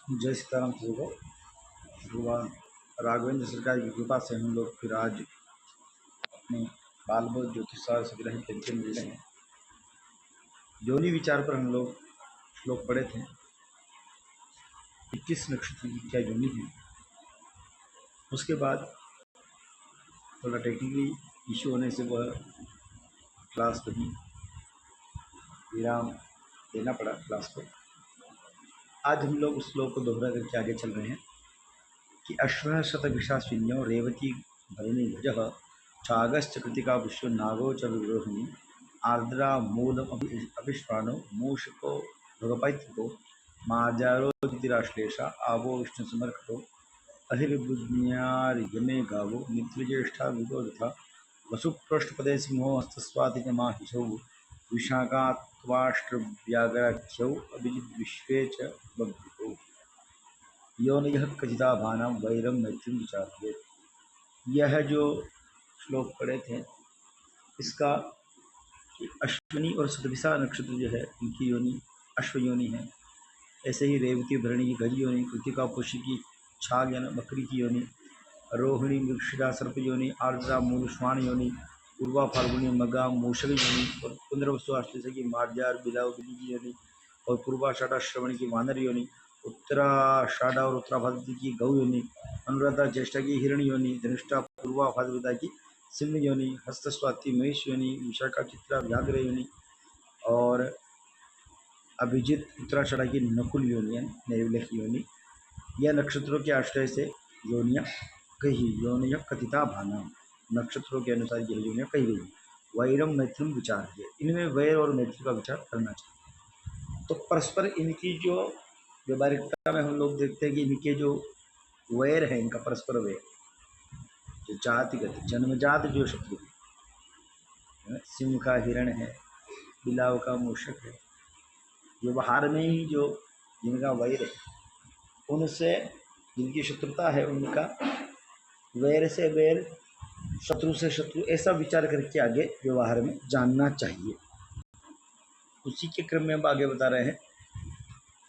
जय सीताराम सभी को। भगवान राघवेंद्र सरकार की कृपा से हम लोग फिर आज अपने बालबोध ज्योतिषार संग्रह के अंतिम मिल रहे हैं। योनि विचार पर हम लोग श्लोक पढ़े थे। 21 नक्षत्र की क्या योनि है। उसके बाद थोड़ा टेक्निकली इश्यू होने से वह क्लास को ही विराम देना पड़ा क्लास को। आज हम लोग उस श्लोक को दोहरा करके आगे चल रहे हैं कि अश्वः शतभिषाश्विन्यो रेवती भरणी भुजः छागश्च कृतिका विश्व नागो च विरोहिणी आर्द्रा मूलम अभिश्वानो मूषको भगपैत्रिको मार्जारो तिथिराश्लेषा आवो विष्णु समर्कटो अहिर्बुज्ञार्यमे गावो मित्रज्येष्ठा विगोदथा वसुपृष्ठपदे सिंहो हस्तस्वातिकमाहिषौ विशाखात्वाष्ट्रव्याघ्राख्यौ अभिजिद्विश्वे च बभ्रुतौ योनियः कथिताभानां वैरम मैत्रीं विचार्ये। यह जो श्लोक पढ़े थे इसका अश्विनी और शतभिषा नक्षत्र जो है उनकी योनि अश्व योनि है। ऐसे ही रेवती भरणी की गज योनि, कृतिका पुष्य की छाग यानी बकरी की योनि, रोहिणी मृक्षिका सर्प योनि, आर्द्रा मूल श्वान योनि, पूर्वा फाल्गुनी मगा मूषक योनि और पुनर्वसु आश्लेषा की मार्जार बिलाव की योनि और पूर्वाषाढ़ा श्रवण की वानर योनि, उत्तराषाढ़ा और उत्तराभाद्र की गौ योनि, अनुराधा ज्येष्ठा की हिरण योनि, धनिष्ठा पूर्वा भाद्रपदा की सिंह योनि, हस्तस्वाति महेश योनि, विशाखा चित्रा व्याघ्र योनि और अभिजित उत्तराषाढ़ा की नकुल योनि नैवल्य योनि। यह नक्षत्रों के आश्रय से योनियाँ कही। योनिया कथिता भाना, नक्षत्रों के अनुसार यह योनियाँ कही गई। वैरम मैत्रीम विचार है, इनमें वैर और मैत्री का विचार करना चाहिए। तो परस्पर इनकी जो व्यवहारिकता में हम लोग देखते हैं कि इनके जो वैर है, इनका परस्पर वैर जो जातिगत जन्मजात जो शत्रु है, सिंह का हिरण है, बिलाव का मूषक है, व्यवहार में ही जो जिनका वैर है उनसे जिनकी शत्रुता है उनका वैर से वैर, शत्रु से शत्रु, ऐसा विचार करके आगे व्यवहार में जानना चाहिए। उसी के क्रम में हम आगे बता रहे हैं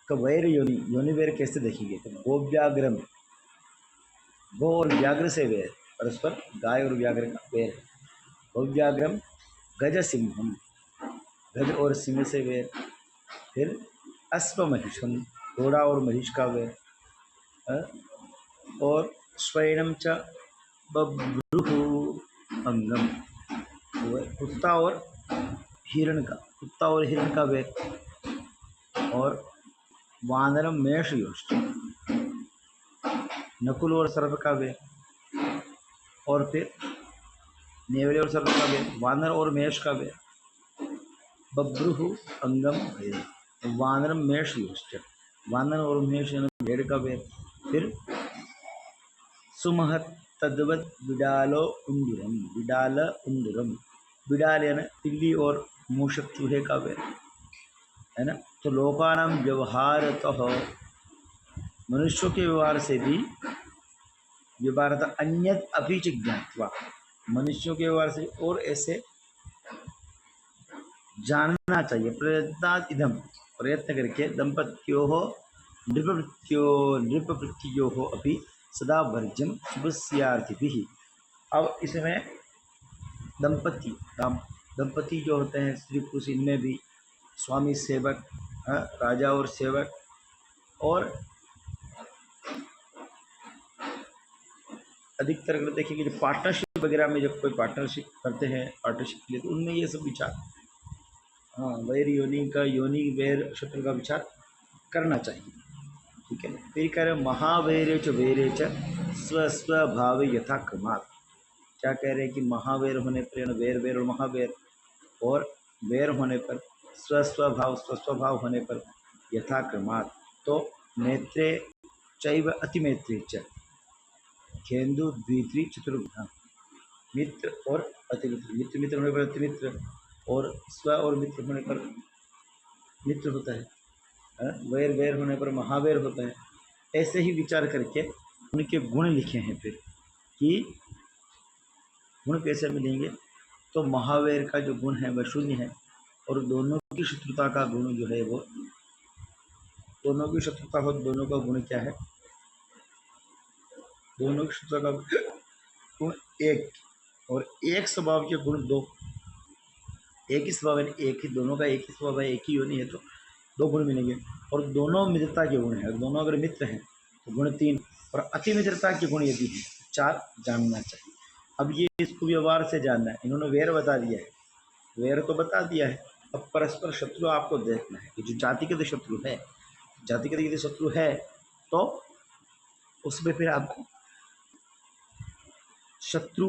कि वैर योनि, योनि वैर कैसे देखेंगे। तो गो व्याघ्र में गो और व्याघ्र से वैर, परस्पर गाय और व्याघ्र का वैर है। गो व्याघ्रम गज सिंहम, गज और सिंह से वैर। फिर अश्व महिषम, घोड़ा और महिष का वैर। और स्वैणम च बभ्रुहु अंगम, कुत्ता और हिरण का वैर। और वानरम मेष योष्ट, नकुल और सर्प का वैर। और फिर नेवले और सर्प का वैर, वानर और मेष का वैर। बभ्रुहु अंगम वैर, वानरम मेष योष्ट, वानर और मेष भेड़ का वैर। फिर सुमहत तद्वत बिडालो उंदुरम, बिडाल उंदुरम, बिडाल यानी बिल्ली और मूषक चूहे का वैर है ना। तो लोकानाम व्यवहार तो मनुष्यों के व्यवहार से भी व्यवहार अन्यत अभी च ज्ञात्वा, मनुष्यों के व्यवहार से और ऐसे जानना चाहिए। प्रयत्नात् इदम, प्रयत्न करके दंपत्यो नृपवृत्तियो अभी सदा वर्ज्यम शुभस्यार्थिभिः। अब इसमें दंपति जो होते हैं स्त्री पुरुष, इनमें भी स्वामी सेवक, राजा और सेवक, और अधिकतर अगर देखेंगे जो पार्टनरशिप वगैरह में जब कोई पार्टनरशिप करते हैं पार्टनरशिप के लिए, तो उनमें ये सब विचार, वैर योनि का, योनि वैर शत्रु का विचार करना चाहिए। ठीक है। फिर कह रहे महावैरे च वैरे च स्वस्वभाव यथा क्रमात्। क्या कह रहे हैं कि महावैर होने पर, वैर वैर और महावैर, और वैर होने पर स्वस्वभाव होने पर यथा क्रमात्। तो नेत्रे चैव अतिमेत्रे च खेन्दु द्वित्री चतुर्भुजा, मित्र और अतिमित्र, मित्र मित्र होने पर अतिमित्र, और स्व और मित्र होने पर मित्र होता है, वैर वैर होने पर महावैर होता है। ऐसे ही विचार करके उनके गुण लिखे हैं फिर कि गुण कैसे मिलेंगे। तो महावैर का जो गुण है वह शून्य है, और दोनों की शत्रुता का गुण जो है वो दोनों की शत्रुता हो, दोनों का गुण क्या है? दोनों की शत्रुता का गुण एक, और एक स्वभाव के गुण दो। एक ही स्वभाव है, एक ही, दोनों का एक ही स्वभाव है, एक ही योनि है, तो दो गुण मिलेंगे। और दोनों मित्रता के गुण हैं, दोनों अगर मित्र हैं तो गुण तीन, और अति मित्रता के गुण यदि हैं चार जानना चाहिए। अब ये इसको व्यवहार से जानना है, इन्होंने वैर बता दिया है, वैर तो बता दिया है। अब परस्पर शत्रु आपको देखना है कि जो जातिगत शत्रु है, जातिगत यदि शत्रु है तो उसमें फिर आपको शत्रु,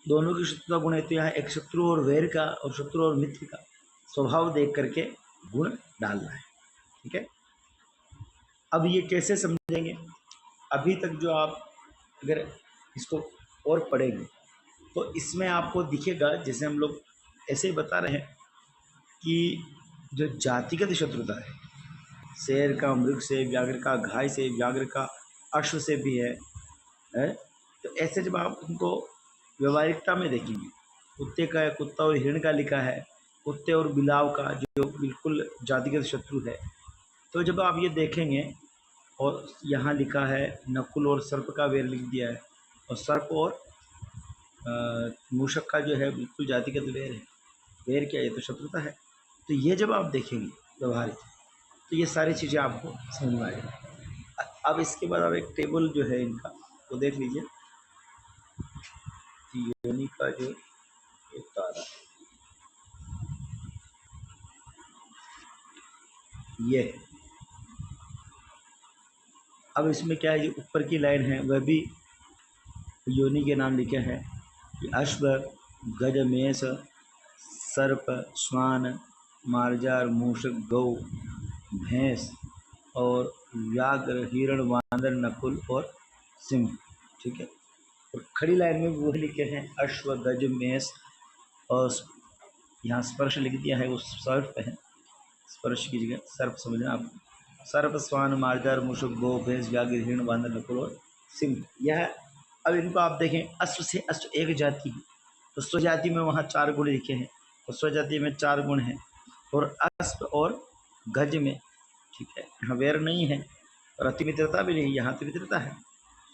दोनों की शत्रु का गुण है, तो यहाँ एक शत्रु और वैर का और शत्रु और मित्र का स्वभाव देख करके गुण डालना है। ठीक है, अब ये कैसे समझेंगे? अभी तक जो आप अगर इसको और पढ़ेंगे तो इसमें आपको दिखेगा, जैसे हम लोग ऐसे ही बता रहे हैं कि जो जातिगत शत्रुता है, शेर का मृग से, व्याघ्र का घाय से, व्याघ्र का अश्व से भी है? तो ऐसे जब आप उनको व्यवहारिकता में देखेंगे, कुत्ते का, कुत्ता और हिरण का लिखा है, कुत्ते और बिलाव का जो बिल्कुल जातिगत शत्रु है, तो जब आप ये देखेंगे, और यहाँ लिखा है नकुल और सर्प का वेर लिख दिया है, और सर्प और मूषक का जो है बिल्कुल जातिगत वेर है। वेर क्या है? ये तो शत्रुता है। तो ये जब आप देखेंगे व्यवहारिक, तो ये सारी चीज़ें आपको समझ में आएगी। अब इसके बाद आप एक टेबल जो है इनका वो देख लीजिए, योनि का जो एक तारा ये है। अब इसमें क्या है, जो ऊपर की लाइन है वह भी योनि के नाम लिखे हैं कि अश्व, गज, मेष, सर्प, श्वान, मार्जार, मूषक, गौ, भैंस और व्याघ्र, हिरण, वानर, नकुल और सिंह। ठीक है, और खड़ी लाइन में वो लिखे हैं अश्व, गज, मेष, और यहाँ स्पर्श लिख दिया है, वो सर्प है, स्पर्श की जगह सर्प समझना आप। सर्प, श्वान, मार्जार, मूषक, गौ, भैंस, व्याघ्र, हिरण, वानर, नकुल और सिंह, यह। अब इनको आप देखें, अश्व से, अश्व एक जाति है, तो स्वजाति में वहाँ चार गुण लिखे हैं, तो स्वजाति में चार गुण हैं, और अश्व और गज में, ठीक है, यहाँ वैर नहीं है और अति मित्रता भी नहीं, यहाँ तो मित्रता है,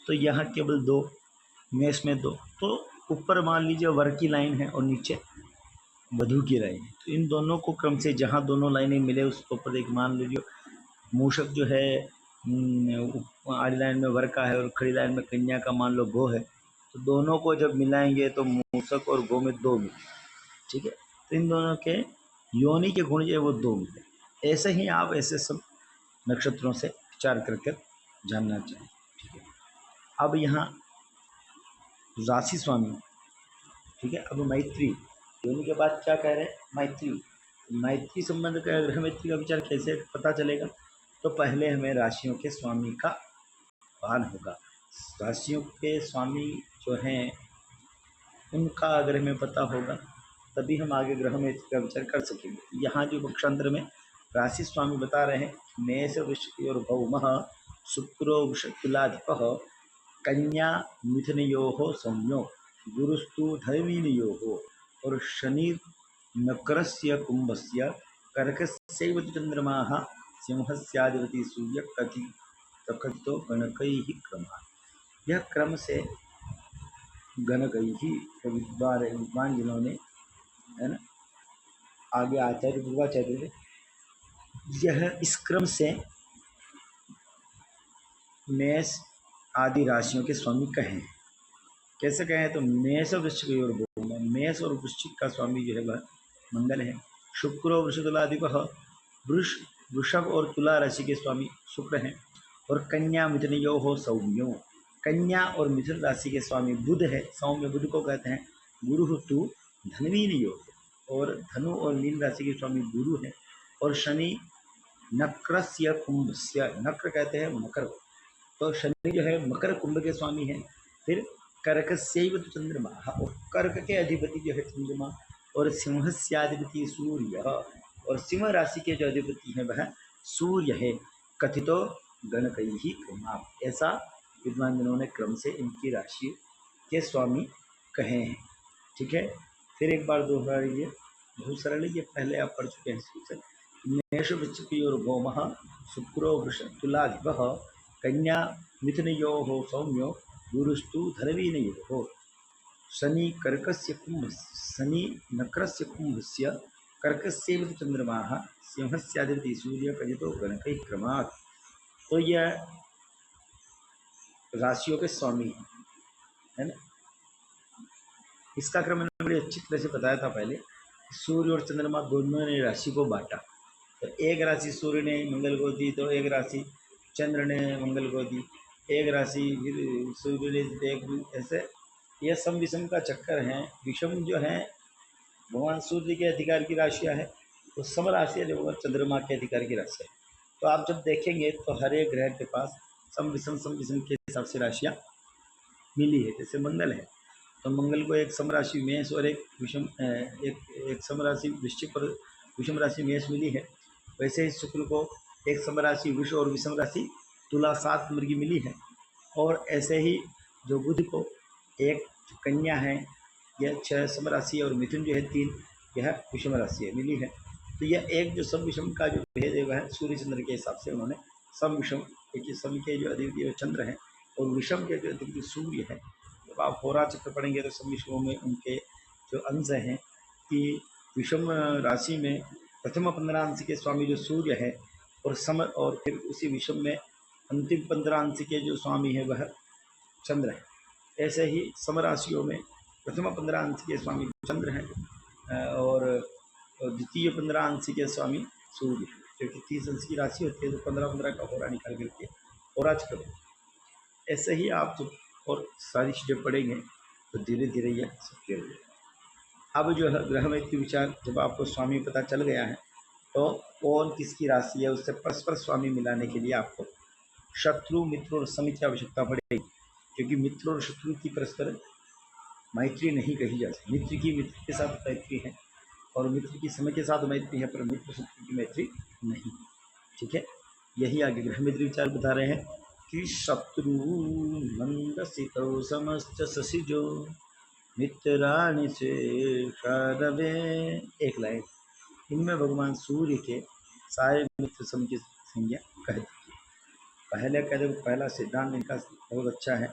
तो यहाँ केवल दो, मेष में दो। तो ऊपर मान लीजिए वर की लाइन है और नीचे वधु की लाइन है, तो इन दोनों को क्रम से जहाँ दोनों लाइनें मिले उसके ऊपर एक मान लीजिए मूषक जो है आड़ी लाइन में वर का है और खड़ी लाइन में कन्या का मान लो गो है, तो दोनों को जब मिलाएंगे तो मूषक और गो में दो मिले। ठीक है, तो इन दोनों के योनि के गुण जो है वो दो मिले। ऐसे ही आप ऐसे सब नक्षत्रों से विचार करके जानना चाहिए। ठीक है, अब यहाँ राशि स्वामी, ठीक है, अब मैत्री, योनि के बाद क्या कह रहे हैं? मैत्री। मैत्री संबंध का, ग्रह मैत्री का विचार कैसे पता चलेगा? तो पहले हमें राशियों के स्वामी का भान होगा। राशियों के स्वामी जो हैं उनका अगर हमें पता होगा तभी हम आगे ग्रह मैत्री का विचार कर सकेंगे। यहाँ जो पक्षांतर में राशि स्वामी बता रहे हैं, मेष वृश्चिक और भौमः, शुक्रो वृषकुलाधिपः, कन्या मिथुनयोः सौम्यो, गुरुस्तु धर्मीणयोः, और शनि मकरस्य कुंभस्य, कर्कस्यैव च चंद्रमाः, सिंहस्याधिपति सूर्य, कथितो गणकैः क्रमः। यह क्रम से गणकैः विद्वान जिन्होंने, है ना, आगे आचार्य पूर्वाचार्य, यह इस क्रम से मेष आदि राशियों के स्वामी कहें। कैसे कहें? तो मेष और वृश्चिक और भौम, मेष और वृश्चिक का स्वामी जो है वह मंगल है। शुक्र और वृषतुलाधिपः, वृषभ और तुला राशि के स्वामी शुक्र हैं। और कन्या मिथुनयो हो सौम्यो, कन्या और मिथुन राशि के स्वामी बुध है, सौम्य बुध को कहते हैं। गुरु तु धनवीन योग, और धनु और मीन राशि के स्वामी गुरु है। और शनि नक्रस्य कुंभस्य, नक्र कहते हैं मकर को, तो शनि जो है मकर कुंभ के स्वामी है। फिर कर्कस्यैव तु चंद्रमा, और कर्क के अधिपति जो है चंद्रमा। और सिंहस्याधिपति सूर्य, और सिंह राशि के जो अधिपति है वह सूर्य है। कथितो गणकैः क्रमः, ऐसा विद्वान जनों ने क्रम से इनकी राशि के स्वामी कहे हैं। ठीक है, फिर एक बार दोहरा लीजिए, बहुत सरल है, ये पहले आप पढ़ चुके हैं सूचन, मेष वृश्चिकयोर्भौमः शुक्रो वृष तुलाधिपः कन्या मिथुनयोः सौम्यो गुरुस्तु धनवीनयोः शनि कर्कस्य कुंभ शनि नक्रस्य कुंभस्य कर्कस्यैव चंद्रमाः सिंहस्यादिति सूर्य कजितो गणकैः क्रमात्। तो यह राशियों के स्वामी है ना। इसका क्रम मैंने बड़ी अच्छी तरह से बताया था पहले। सूर्य और चंद्रमा दोनों ने राशि को बांटा, तो एक राशि सूर्य ने मंगल को दी, तो एक राशि चंद्र ने मंगल को दी, एक राशि फिर सूर्य ने दी, ऐसे यह सम विषम का चक्कर है। विषम जो है भगवान सूर्य के अधिकार की राशियां है, तो सम राशियां जो भगवान चंद्रमा के अधिकार की राशि है। तो आप जब देखेंगे तो हर एक ग्रह के पास सम विषम के हिसाब से राशियां मिली है। जैसे मंगल है तो मंगल को एक सम राशि मेष और एक विषम एक सम राशि वृश्चिक और विषम राशि मेष मिली है। वैसे ही शुक्र को एक सम राशि विष और विषम राशि तुला 7 नंबर की मिली है। और ऐसे ही जो बुध को एक कन्या है यह 6 सम राशि और मिथुन जो है 3 यह विषम राशि है मिली है। तो यह एक जो सम विषम का जो भेद है वह सूर्य चंद्र के हिसाब से उन्होंने सम विषम, देखिए सम के जो अधिपति चंद्र है और विषम के जो अधिपति सूर्य है। जब आप होरा चक्र पढ़ेंगे तो सम विषमों में उनके जो अंश हैं कि विषम राशि में प्रथम 15 अंश के स्वामी जो सूर्य है और सम, और फिर उसी विषम में अंतिम 15 अंश के जो स्वामी है वह चंद्र है। ऐसे ही सम राशियों में प्रथम 15 अंश के स्वामी चंद्र हैं और द्वितीय 15 अंश के स्वामी सूर्य है। क्योंकि 30 अंश की राशि होती है तो 15-15 का होरा निकाल करके होरा चक्र। ऐसे ही आप जब और सारी चीज़ें पढ़ेंगे तो धीरे धीरे यह सत्य हो जाएगा। अब जो है ग्रह के विचार जब आपको स्वामी पता चल गया है तो कौन किसकी राशि है उससे परस्पर स्वामी मिलाने के लिए आपको शत्रु मित्र और समी की आवश्यकता पड़ेगी। क्योंकि मित्र और शत्रु की परस्पर मैत्री नहीं कही जा सकती। मित्र की मित्र के साथ मैत्री है और मित्र की समय के साथ मैत्री है, पर मित्र शत्रु की मैत्री नहीं। ठीक है, यही आगे ग्रह मित्र विचार बता रहे हैं कि शत्रु मंदसितो समस्त ससिजो मित्राणि से शारवे। एक लाइन इनमें भगवान सूर्य के सारे मित्र सम की संज्ञा कह दी। पहले कह दो, पहला सिद्धांत इनका बहुत अच्छा है।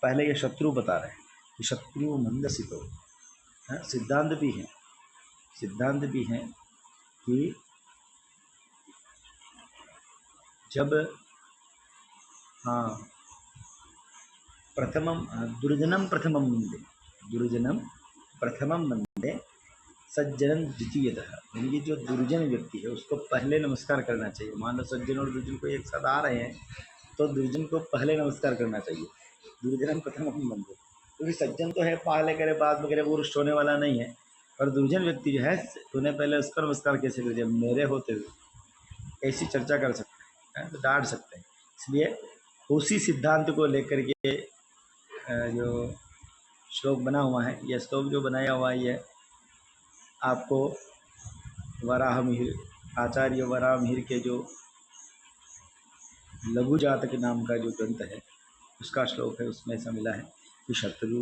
पहले ये शत्रु बता रहे हैं कि शत्रु मंदसितो है, सिद्धांत भी है, सिद्धांत भी है कि जब हाँ प्रथमम दुर्जनम प्रथमम मंदे, दुर्जनम प्रथमम मंदे सज्जन द्वितीयतः, यानी जो दुर्जन व्यक्ति है उसको पहले नमस्कार करना चाहिए। मान लो सज्जन और दुर्जन को एक साथ आ रहे हैं तो दुर्जन को पहले नमस्कार करना चाहिए। दुर्जनम प्रथमम मंदे, क्योंकि सज्जन तो है पहले करे बाद में करे, वो रुष्ट होने वाला नहीं है। और दुर्जन व्यक्ति जो है तूने पहले उसका नमस्कार कैसे कर दिया मेरे होते हुए, ऐसी चर्चा कर सकते हैं, तो डांट सकते हैं। इसलिए उसी सिद्धांत को लेकर के जो श्लोक बना हुआ है, यह श्लोक जो बनाया हुआ है ये आपको वराह मिहिर, आचार्य वराह मिहिर के जो लघु जातक नाम का जो ग्रंथ है उसका श्लोक है, उसमें ऐसा मिला है कि शत्रु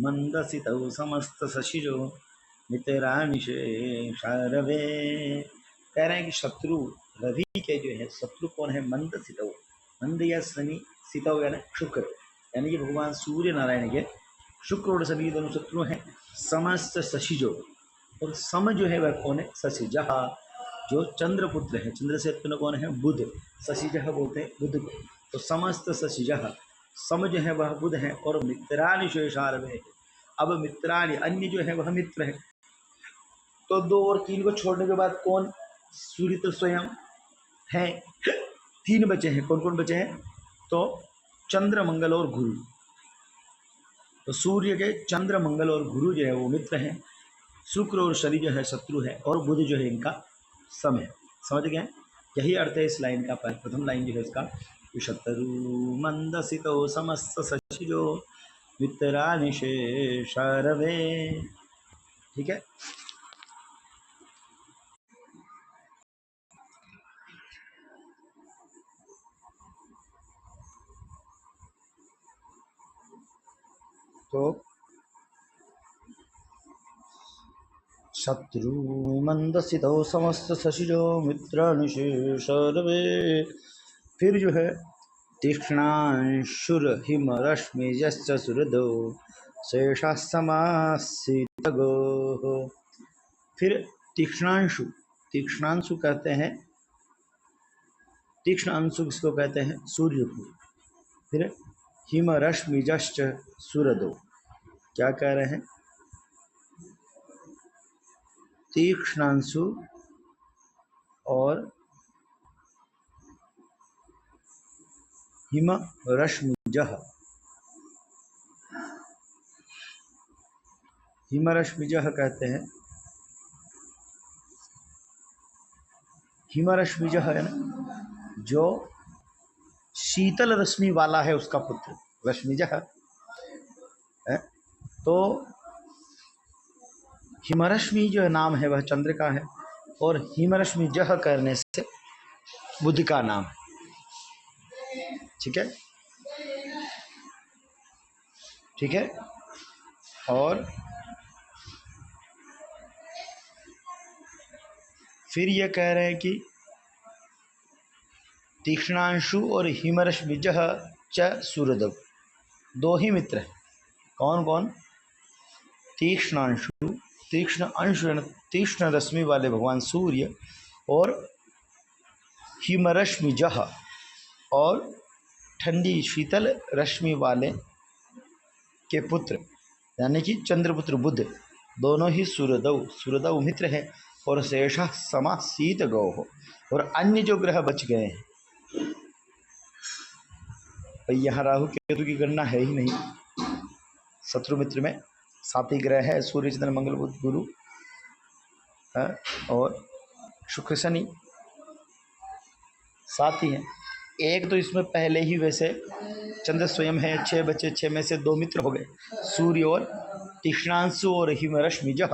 मंदसित समस्त शशिजो मित्रानिशे शारवे। कह रहे हैं कि शत्रु रवि के जो है शत्रु कौन है, मंद सितव, मंद या शनि, सितव यानी शुक्र, यानी कि भगवान सूर्य नारायण के शुक्र और शनि दोनों शत्रु हैं। समस्त शशिजो, और सम जो है वह कौन है, शशिजह, जो चंद्रपुत्र है। चंद्र से उत्पन्न कौन है, बुध, शशिजह बोलते हैं बुध को। तो समस्त शशिजह, सम जो है वह बुध है। और मित्राणि शेषारवे, अब मित्राणि अन्य जो है वह मित्र है। तो 2 और 3 को छोड़ने के बाद कौन, सूर्य तो स्वयं है। 3 बचे हैं, कौन कौन बचे हैं, तो चंद्र मंगल और गुरु। तो सूर्य के चंद्र मंगल और गुरु जो है वो मित्र हैं, शुक्र और शनि जो है शत्रु है, और बुध जो है इनका सम है। समझ गए, यही अर्थ है इस लाइन का। प्रथम लाइन जो है इसका, शत्रु मंदसितो समस्त सचिजो मित्राणि शेषारवे। ठीक है, तो शत्रुमंदसितो समस्त शशिजो मित्रानुषे सर्वे। फिर जो है तीक्ष्णांशुर हिमरश्मिजश्च सुहृदो शेषा समासीतगो। फिर तीक्ष्णांशु, तीक्ष्णांशु कहते हैं, तीक्ष्ण अंशु किसको कहते हैं? सूर्य को। फिर हिमरश्मिजश्च सुहृदो, क्या कह रहे हैं? तीक्ष्णांशु और हिम रश्मिजः, हिमरश्मिजः कहते हैं, हिमरश्मिजः है ना, जो शीतल रश्मि वाला है उसका पुत्र रश्मिजः है। तो हिमरश्मि जो नाम है वह चंद्र का है, और हिमरश्मिजः करने से बुध का नाम है। ठीक है, ठीक है। और फिर ये कह रहे हैं कि तीक्ष्णांशु और हिमरश्मिजः च सुहृदः, दो ही मित्र हैं। कौन कौन? तीक्ष्णांशु, तीक्ष्ण अंश, तीक्ष्ण रश्मि वाले भगवान सूर्य, और हिमरश्मिजः, और ठंडी शीतल रश्मि वाले के पुत्र यानी कि चंद्रपुत्र बुध, दोनों ही सुहृदौ, सुहृदौ मित्र है। और शेषः समासीत गौ हो, और अन्य जो ग्रह बच गए हैं, भाई यहाँ राहु केतु की गणना है ही नहीं। शत्रु मित्र में 7 ही ग्रह है, सूर्य चंद्र मंगल बुध गुरु है, और शुक्र शनि 7 ही हैं। एक तो इसमें पहले ही वैसे चंद्र स्वयं है, 6 बचे, 6 में से 2 मित्र हो गए, सूर्य और तीक्ष्णांशु और हिमरश्मिजः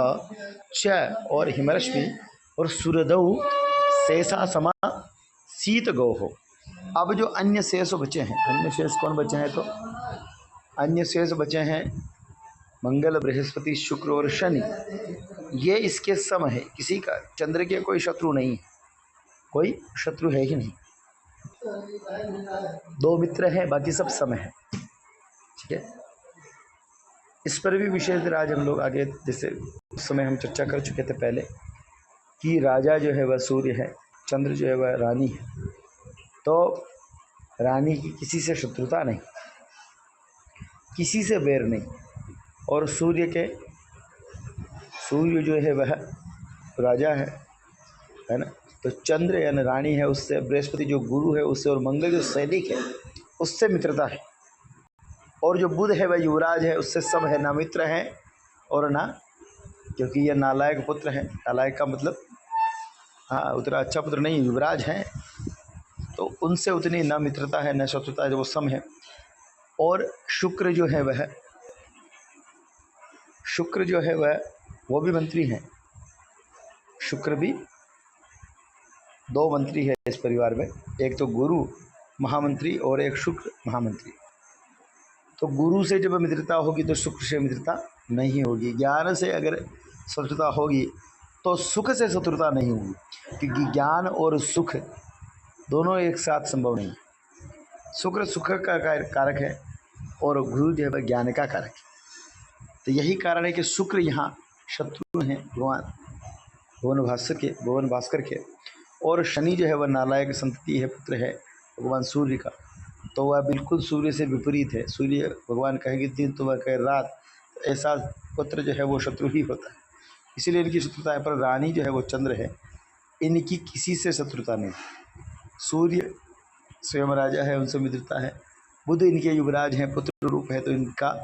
च और हिमरश्मि और सुहृदौ शेषा समा शीत गौ हो। अब जो अन्य शेष बचे हैं, अन्य शेष कौन बचे हैं? तो अन्य शेष बचे हैं मंगल, बृहस्पति, शुक्र और शनि। ये इसके सम है, किसी का चंद्र के कोई शत्रु नहीं, कोई शत्रु है ही नहीं। 2 मित्र हैं, बाकी सब सम है। ठीक है, इस पर भी विशेष आज हम लोग आगे, जैसे उस समय हम चर्चा कर चुके थे पहले कि राजा जो है वह सूर्य है, चंद्र जो है वह रानी है। तो रानी की किसी से शत्रुता नहीं, किसी से बैर नहीं, और सूर्य जो है वह राजा है ना। तो चंद्र यानी रानी है, उससे बृहस्पति जो गुरु है उससे, और मंगल जो सैनिक है उससे मित्रता है। और जो बुध है वह युवराज है, उससे सब है, ना मित्र है और ना, क्योंकि यह नालायक पुत्र है। नालायक का मतलब हाँ उतना अच्छा पुत्र नहीं, युवराज है, तो उनसे उतनी ना मित्रता है न शत्रुता है, जो वो सम है। और शुक्र जो है वह वो भी मंत्री हैं। शुक्र भी 2 मंत्री है इस परिवार में, एक तो गुरु महामंत्री और एक शुक्र महामंत्री। तो गुरु से जब मित्रता होगी तो शुक्र से मित्रता नहीं होगी। ज्ञान से अगर शत्रुता होगी तो सुख से शत्रुता नहीं होगी, क्योंकि ज्ञान और सुख दोनों एक साथ संभव नहीं। शुक्र सुख का कारक है और गुरु जो है ज्ञान का कारक है। तो यही कारण है कि शुक्र यहाँ शत्रु हैं भगवान भुवन भास्कर के, और शनि जो है वह नालायक संतति है, पुत्र है भगवान सूर्य का। तो वह बिल्कुल सूर्य से विपरीत है। सूर्य भगवान कहेंगे दिन तो वह कहे रात, तो ऐसा पुत्र जो है वो शत्रु ही होता है, इसीलिए इनकी शत्रुता है। पर रानी जो है वो चंद्र है, इनकी किसी से शत्रुता नहीं। सूर्य स्वयं राजा है, उनसे मित्रता है। बुध इनके युवराज हैं, पुत्र रूप है, तो इनका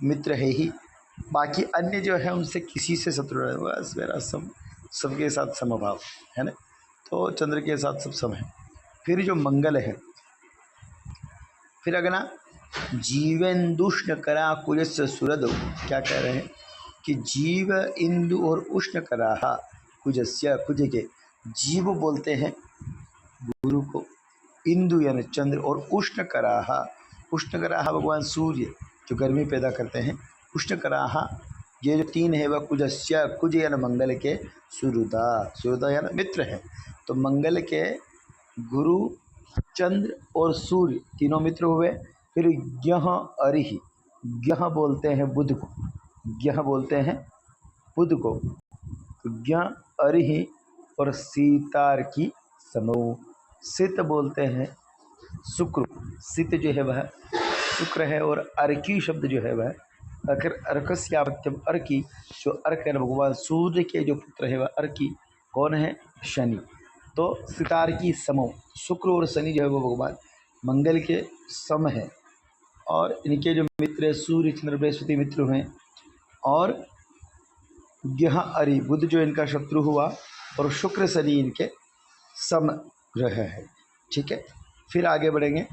मित्र है ही। बाकी अन्य जो है उनसे किसी से शत्रु नहीं। बस मेरा सबके साथ समभाव है ना, तो चंद्र के साथ सब सम है। फिर जो मंगल है, फिर अगला जीवेन्दुष्ण करा कुजस्य सुहृदौ, क्या कह रहे हैं कि जीव इंदु और उष्ण कराहा कुजस्य, कुज के जीव बोलते हैं गुरु को, इंदु यानी चंद्र, और उष्ण कराहा भगवान सूर्य जो गर्मी पैदा करते हैं। उष्ण कराहा ये जो तीन है वह कुजस्य, कुज यानी मंगल के, सुहृदा, सुहृदा यानी मित्र है। तो मंगल के गुरु, चंद्र और सूर्य तीनों मित्र हुए। फिर यह अरिहि, यह बोलते हैं बुध को, यह बोलते हैं बुध को, ज्ञ अरिहि और सीतार की समो, सित बोलते हैं शुक्र, सित जो है वह शुक्र है। और अर्की शब्द जो है वह अगर अर्कस्यापत्यम, अर्की जो अर्क है भगवान सूर्य के जो पुत्र है वह अर्की कौन है, शनि। तो सितार की समो, शुक्र और शनि जो है वो भगवान मंगल के सम है। और इनके जो मित्र सूर्य चंद्र बृहस्पति मित्र हैं। और यह अरि बुध जो इनका शत्रु हुआ, और शुक्र शनि इनके सम ग्रह है। ठीक है, फिर आगे बढ़ेंगे।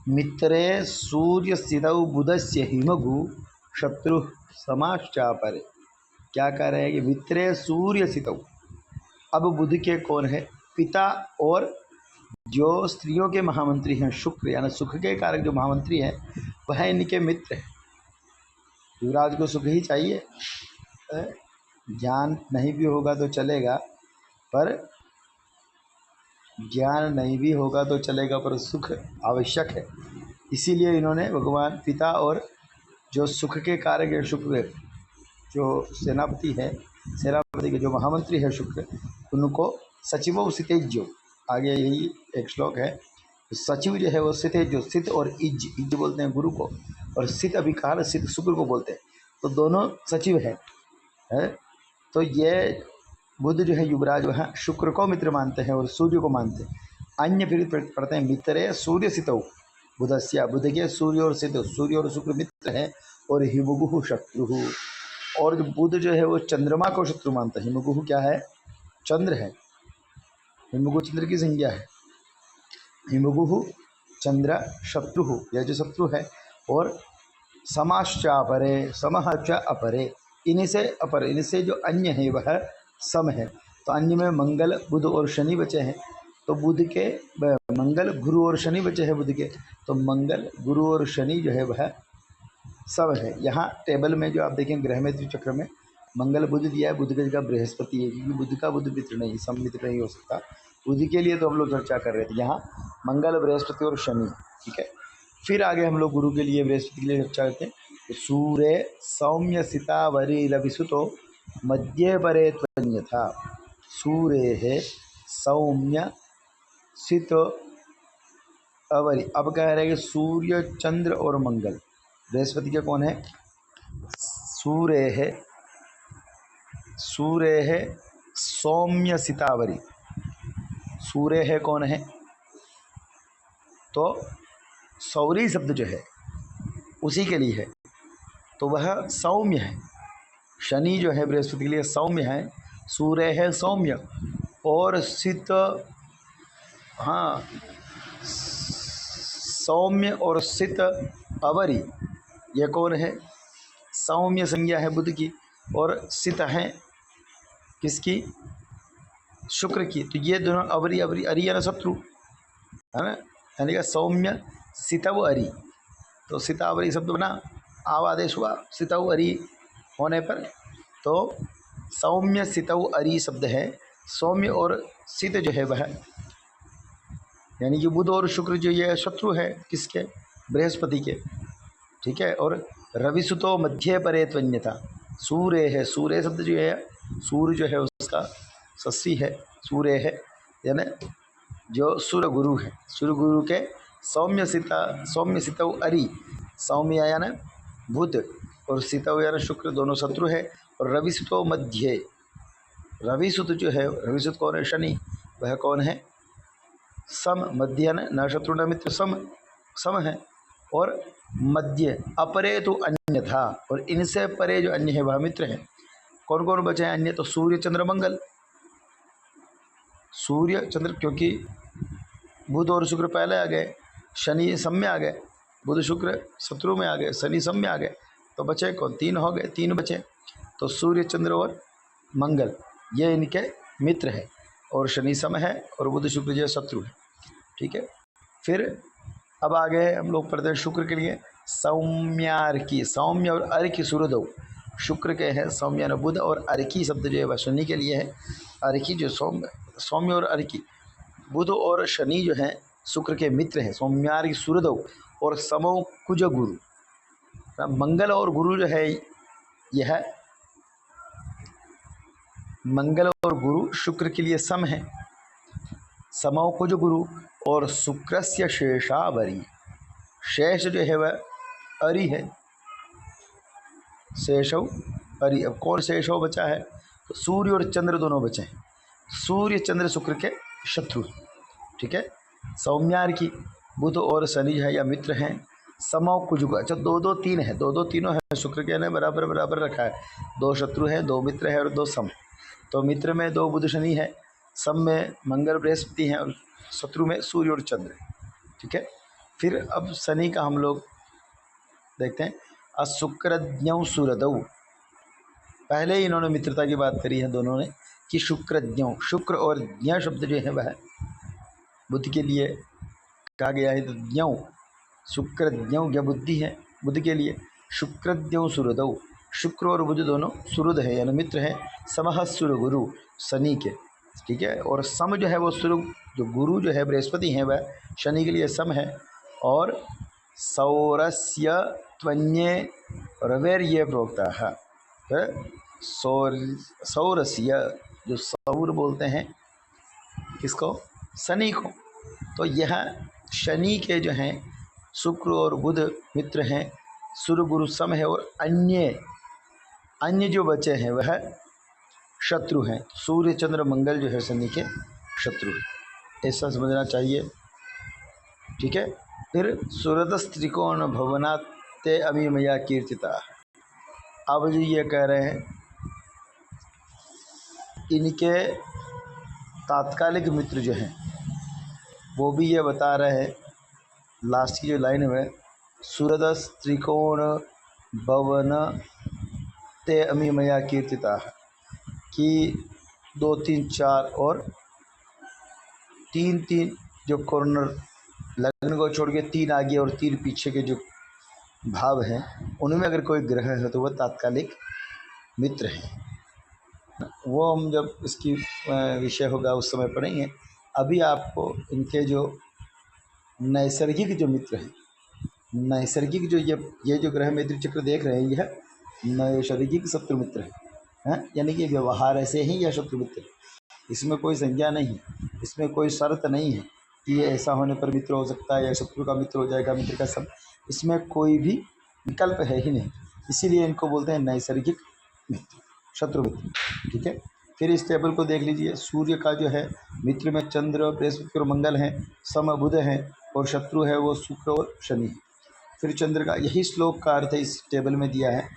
मित्रे सूर्य स्थितौ बुधस्य हिमगु शत्रु समाश्चापरे। क्या कह रहे हैं कि मित्रे सूर्य स्थितौ, अब बुध के कौन है, पिता और जो स्त्रियों के महामंत्री हैं शुक्र, यानी सुख के कारक जो महामंत्री हैं वह इनके मित्र हैं। युवराज को सुख ही चाहिए, ज्ञान नहीं भी होगा तो चलेगा, पर ज्ञान नहीं भी होगा तो चलेगा, पर सुख आवश्यक है। इसीलिए इन्होंने भगवान पिता और जो सुख के कारक है शुक्र, जो सेनापति है, सेनापति के जो महामंत्री है शुक्र, उनको सचिवो सितेज्यो, आगे यही एक श्लोक है। सचिव जो है वो सितेज्यो, सित और इज, इज बोलते हैं गुरु को, और सित अभी कहा सित शुक्र को बोलते हैं, तो दोनों सचिव है। तो ये बुध जो है युवराज वह शुक्र को मित्र मानते हैं और सूर्य को मानते हैं। अन्य फिर पढ़ते हैं मित्रे सूर्य सितौ बुधस्या, बुध के सूर्य और सित, सूर्य और शुक्र मित्र है। और हिमगुहु शत्रु, और जो बुध जो है वो चंद्रमा को शत्रु मानता है। हिमगुहु क्या है, चंद्र है, हिमगु चंद्र की संज्ञा है। हिमगुहु चंद्र शत्रु, यह जो शत्रु है। और समाश्चापरे, समः च अपरे, इनसे अपर, इनसे जो अन्य है वह सम है। तो अन्य में मंगल बुध और शनि बचे हैं। तो बुध के मंगल गुरु और शनि बचे हैं बुध के, तो मंगल गुरु और शनि जो है वह सब है। यहाँ टेबल में जो आप देखें ग्रह में त्रिचक्र में मंगल बुध दिया है, बुध की जगह बृहस्पति है, क्योंकि बुध का बुध मित्र नहीं, सम्मित्र नहीं हो सकता। बुध के लिए तो हम लोग चर्चा कर रहे थे, यहाँ मंगल बृहस्पति और शनि। ठीक है, फिर आगे हम लोग गुरु के लिए बृहस्पति के लिए चर्चा करते हैं। तो सूर्य सौम्य सितावरी रविसुतो मध्य परे त्वन्यथा, सूर्य है सौम्य सित अवरी। अब कह रहे हैं कि सूर्य चंद्र और मंगल, बृहस्पति के कौन है, सूर्य है सौम्य सितावरी। सूर्य है कौन है, तो सौरी शब्द जो है उसी के लिए है, तो वह सौम्य है। शनि जो है बृहस्पति के लिए सौम्य है, सूर्य है सौम्य, और सित, हाँ, सौम्य और सित अवरी, ये कौन है, सौम्य संज्ञा है बुध की, और सित है किसकी, शुक्र की। तो ये दोनों अवरी, अवरी अरि यानी शत्रु है ना, यानी कि सौम्य सितव अरि। तो सितावरी शब्द बना, आव आदेश हुआ सितव अरि होने पर, तो सौम्य सितव अरि शब्द है। सौम्य और सित जो है वह, यानी कि बुध और शुक्र जो ये शत्रु है किसके, बृहस्पति के। ठीक है, और रविसुतो मध्य परे त्वन्यता, सूर्य है, सूर्य शब्द जो है, सूर्य जो है उसका सस्सी है, सूर्य है, यानी जो सूर्य गुरु है, सूर्य गुरु के सौम्य सितव अरि, सौम्य यानी बुध और सितव यानी शुक्र, दोनों शत्रु है। और रविसुतो मध्य, रविसुत जो है, रविसुत कौन है, शनि, वह कौन है, सम, मध्य न शत्रु न मित्र, सम है। और मध्य अपरे तो अन्यथा, और इनसे परे जो अन्य है वह मित्र है। कौन कौन बचे हैं अन्य, तो सूर्य चंद्र मंगल, सूर्य चंद्र, क्योंकि बुध और शुक्र पहले आ गए, शनि सम में आ गए, बुध शुक्र शत्रु में आ गए, शनि सम में आ गए, तो बचे कौन, तीन हो गए, तीन बचे। तो सूर्य चंद्र और मंगल ये इनके मित्र है, और शनि सम है, और बुध शुक्र जो शत्रु है। ठीक है, फिर अब आगे हम लोग पढ़ते हैं शुक्र के लिए। सौम्यार्की, सौम्य और अर्की सूर्यदो, शुक्र के हैं, सौम्य न बुध, और अर्की शब्द जो है वह शनि के लिए है। अर्की जो सौम्य और अर्की, बुध और शनि जो है शुक्र के मित्र हैं। सौम्यार्घ सूर्यदो और समो कुज गुरु। मंगल और गुरु जो है यह मंगल और गुरु शुक्र के लिए सम है। समो कुज गुरु और शुक्रस्य शेषावरी, शेष जो है वह अरि है। शेषव अरि, अब कौन शेषव बचा है तो सूर्य और चंद्र दोनों बचे हैं। सूर्य चंद्र शुक्र के शत्रु, ठीक है। सौम्यार की बुध और शनि है या मित्र हैं। समव कुजुग, अच्छा दो दो तीन है, दो दो तीनों है शुक्र के ने बराबर बराबर रखा है। दो शत्रु हैं, दो मित्र है और दो सम। तो मित्र में दो बुध शनि है, सम में मंगल बृहस्पति हैं और शत्रु में सूर्य और चंद्र, ठीक है। फिर अब शनि का हम लोग देखते हैं। अशुक्रज्ञ सूरदौ, पहले ही इन्होंने मित्रता की बात करी है दोनों ने कि शुक्रज्ञ, शुक्र और ज्ञ शब्द जो है वह बुद्ध के लिए कहा गया है। तो ज्ञ शुक्रज्ञ ज्ञ बुद्धि है बुद्ध के लिए। शुक्रज्ञ सूरदौ, शुक्र और बुध दोनों सुहृद है यानी मित्र है। समह सुर गुरु शनि के, ठीक है। और सम जो है वो सुर, जो गुरु जो है बृहस्पति हैं वह शनि के लिए सम है। और सौरस्य त्वन्ये रवेर्ये प्रोक्ता है। सौरस्य, जो सौर बोलते हैं किसको, शनि को। तो यह शनि के जो हैं शुक्र और बुध मित्र हैं, सूर्य गुरु सम है। और अन्य जो बचे हैं वह शत्रु हैं। सूर्य चंद्र मंगल जो है शनि के शत्रु, ऐसा समझना चाहिए, ठीक है। फिर सूरदस त्रिकोण भवनाते अमीमया कीर्तिता। अब जो ये कह रहे हैं इनके तात्कालिक मित्र जो हैं वो भी ये बता रहे हैं लास्ट की जो लाइन में, सूरदस त्रिकोण भवन ते अमीमया कीर्तिता, कि 2 3 4 और 3 3 जो कॉर्नर लग्न को छोड़ के 3 आगे और 3 पीछे के जो भाव हैं उनमें अगर कोई ग्रह है तो वह तात्कालिक मित्र है। वो हम जब इसकी विषय होगा उस समय पढ़ेंगे। अभी आपको इनके जो नैसर्गिक जो मित्र हैं, नैसर्गिक जो ये जो ग्रह मित्र चक्र देख रहे हैं यह नैसर्गिक शत्रु मित्र है, यानी कि व्यवहार ऐसे ही या शत्रु मित्र, इसमें कोई संज्ञा नहीं है, इसमें कोई शर्त नहीं है कि ये ऐसा होने पर मित्र हो सकता है या शत्रु का मित्र हो जाएगा मित्र का सब, इसमें कोई भी विकल्प है ही नहीं। इसीलिए इनको बोलते हैं नैसर्गिक मित्र, शत्रु मित्र, ठीक है। फिर इस टेबल को देख लीजिए। सूर्य का जो है मित्र में चंद्र बृहस्पति और मंगल हैं, सम बुध हैं और शत्रु है वो शुक्र और शनि। फिर चंद्र का यही श्लोक का अर्थ इस टेबल में दिया है।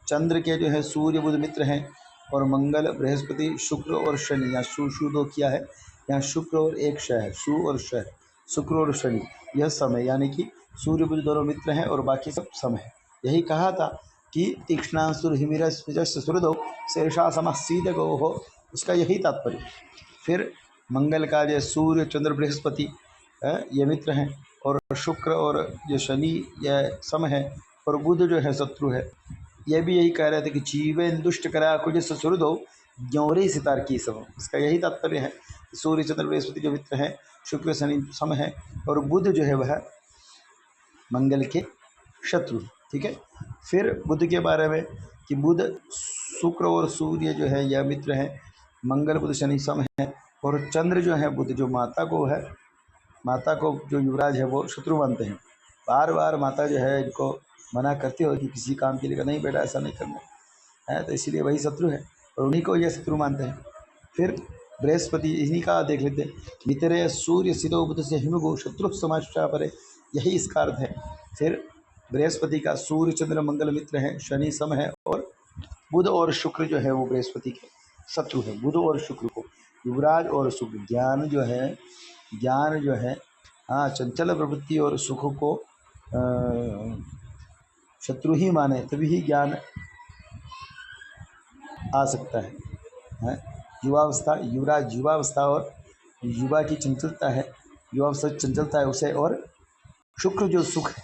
चंद्र के जो है सूर्य बुध मित्र हैं और मंगल बृहस्पति शुक्र और शनि, यहाँ शु दो किया है, यहाँ शुक्र और एक श है, शु और श, शुक्र और शनि यह सम है, यानी कि सूर्य बुध दोनों मित्र हैं और बाकी सब सम है। यही कहा था कि तीक्ष्णासुरहिमिरस्मृदो शेषा समः सीदगो हो, उसका यही तात्पर्य। फिर मंगल का जो सूर्य चंद्र बृहस्पति ये मित्र हैं और शुक्र और जो शनि यह सम है और बुध जो है शत्रु है। यह भी यही कह रहे थे कि जीवेन दुष्ट करा कुछ सुहृदो ज्ञौरी सितार की सब, इसका यही तात्पर्य है। सूर्य चंद्र बृहस्पति जो मित्र हैं, शुक्र शनि सम है और बुध जो है वह मंगल के शत्रु, ठीक है। फिर बुध के बारे में कि बुध शुक्र और सूर्य जो है यह मित्र हैं, मंगल बुध शनि सम है और चंद्र जो है बुध जो माता को है, माता को जो युवराज है वो शत्रु मानते हैं। बार बार माता जो है इनको मना करती हो कि किसी काम के लिए नहीं बेटा ऐसा नहीं करना है, तो इसीलिए वही शत्रु है और उन्हीं को यह शत्रु मानते हैं। फिर बृहस्पति इन्हीं का देख लेते हैं, मित्रे सूर्य सिदो बुध से हिमगो शत्रु समाचार परे, यही इसका अर्थ है। फिर बृहस्पति का सूर्य चंद्र मंगल मित्र है, शनि सम है और बुध और शुक्र जो है वो बृहस्पति के शत्रु है। बुध और शुक्र को युवराज और सुख, ज्ञान जो है हाँ चंचल प्रवृत्ति और सुख को शत्रु ही माने तभी ही ज्ञान आ सकता है। युवावस्था, युवराज युवावस्था और युवा की चंचलता है, युवावस्था चंचलता है उसे, और शुक्र जो सुख है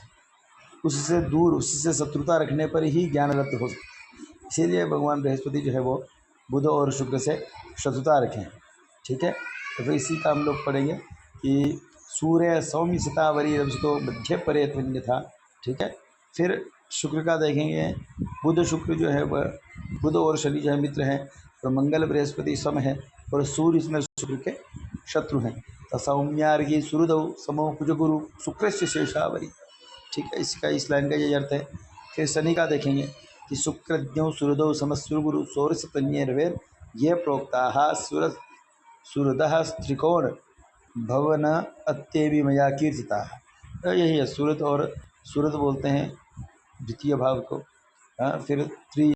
उससे दूर, उससे शत्रुता रखने पर ही ज्ञान रत्न हो सकता है। इसीलिए भगवान बृहस्पति जो है वो बुध और शुक्र से शत्रुता रखें। ठीक है, तो फिर इसी का हम लोग पढ़ेंगे कि सूर्य सौम्य सितावरी रजतो मध्य परे त्वन्य था। ठीक है, फिर शुक्र का देखेंगे, बुध शुक्र जो है वह बुध और शनि जो है मित्र हैं, और मंगल बृहस्पति सम है, और सूर्य इसमें शुक्र के शत्रु हैं। तो सौम्यार्घी सुहृदौ समो कुज गुरु शुक्र से शेषावरी। ठीक है, इसका इस लाइन का ये अर्थ है। फिर शनि का देखेंगे कि शुक्रज्ञौ सुहृदौ समस्वर गुरु सौरस तन्येर्वेद ये प्रोक्ता सुहृदः त्रिकोण भवन अत्येवि मया कीर्तिता। तो यही है, सूरत और सूरत बोलते हैं द्वितीय भाव को। फिर त्रि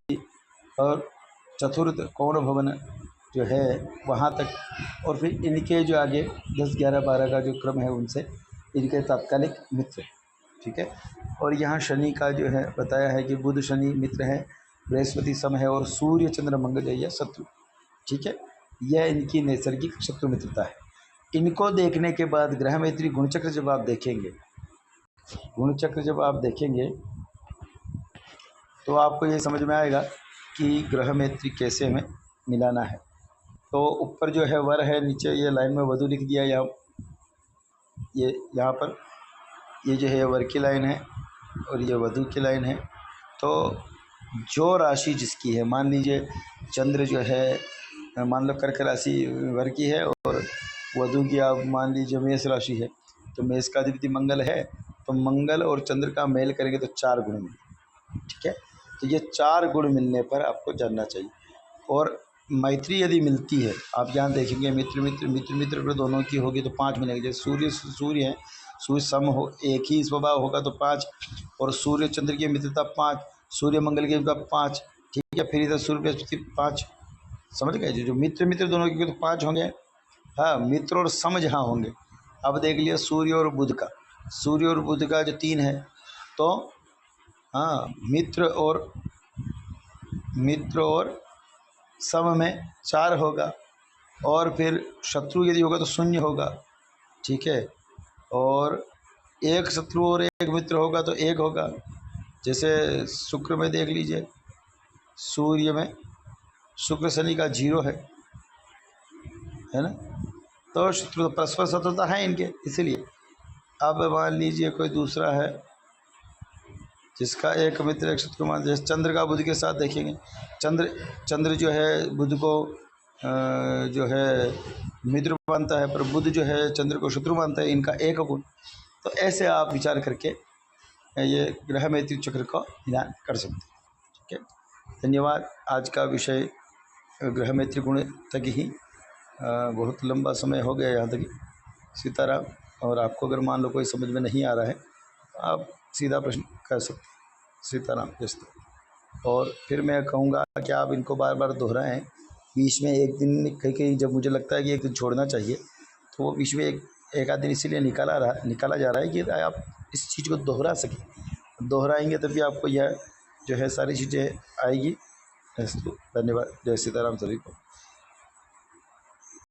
और चतुर्थ कोण भवन जो है वहाँ तक, और फिर इनके जो आगे 10, 11, 12 का जो क्रम है उनसे इनके तात्कालिक मित्र। ठीक है, और यहाँ शनि का जो है बताया है कि बुध शनि मित्र है, बृहस्पति सम है, और सूर्य चंद्र मंगल यह शत्रु। ठीक है, यह इनकी नैसर्गिक शत्रु मित्रता है। इनको देखने के बाद ग्रह मैत्री गुणचक्र जब आप देखेंगे, गुणचक्र जब आप देखेंगे तो आपको ये समझ में आएगा कि ग्रह मैत्री कैसे हमें मिलाना है। तो ऊपर जो है वर है, नीचे ये लाइन में वधु लिख दिया, यहाँ पर ये जो है वर की लाइन है और ये वधु की लाइन है। तो जो राशि जिसकी है, मान लीजिए चंद्र जो है मान लो कर्क राशि वर की है, और वधु की आप मान लीजिए मेष राशि है, तो मेष का अधिपति मंगल है, तो मंगल और चंद्र का मेल करेंगे तो 4 गुण मिलेंगे। ठीक है, तो ये 4 गुण मिलने पर आपको जानना चाहिए। और मैत्री यदि मिलती है, आप यहाँ देखेंगे मित्र मित्र मित्र मित्र पर दोनों की होगी तो 5 मिलेंगे। जैसे सूर्य है, सूर्य सम हो, एक ही स्वभाव होगा तो 5, और सूर्य चंद्र की मित्रता 5, सूर्य मंगल की मित्रता 5। ठीक है, फिर इधर सूर्य बृहस्पति 5। समझ गए, जो मित्र मित्र दोनों के तो 5 होंगे। हाँ, मित्र और सम जहाँ होंगे। अब देख लिया सूर्य और बुध का, सूर्य और बुध का जो 3 है, तो हाँ मित्र और सम में 4 होगा, और फिर शत्रु यदि होगा तो 0 होगा। ठीक है, और एक शत्रु और एक मित्र होगा तो 1 होगा। जैसे शुक्र में देख लीजिए, सूर्य में शुक्र शनि का 0 है ना, तो शत्रु परस्पर शत्रुता है इनके। इसीलिए अब मान लीजिए कोई दूसरा है जिसका एक मित्र एक शत्रु मान, जैसे चंद्र का बुध के साथ देखेंगे, चंद्र जो है बुध को जो है मित्र मानता है, पर बुध जो है चंद्र को शत्रु मानता है, इनका 1 गुण। तो ऐसे आप विचार करके ये ग्रह मैत्री चक्र का मिलान कर सकते हैं। ठीक है, धन्यवाद। आज का विषय ग्रह मैत्री गुण तक ही, बहुत लंबा समय हो गया यहाँ तक। सीताराम। और आपको अगर मान लो कोई समझ में नहीं आ रहा है, आप सीधा प्रश्न कर सकते हैं। सीताराम जस्ट। और फिर मैं कहूँगा कि आप इनको बार बार दोहराएं। बीच में एक दिन कहीं जब मुझे लगता है कि एक दिन छोड़ना चाहिए, तो वो बीच में एक आध दिन इसीलिए निकाला जा रहा है कि आप इस चीज़ को दोहरा सकें। दोहराएंगे तभी आपको यह जो है सारी चीज़ें आएगी। धन्यवाद। जय सीताराम सभी को।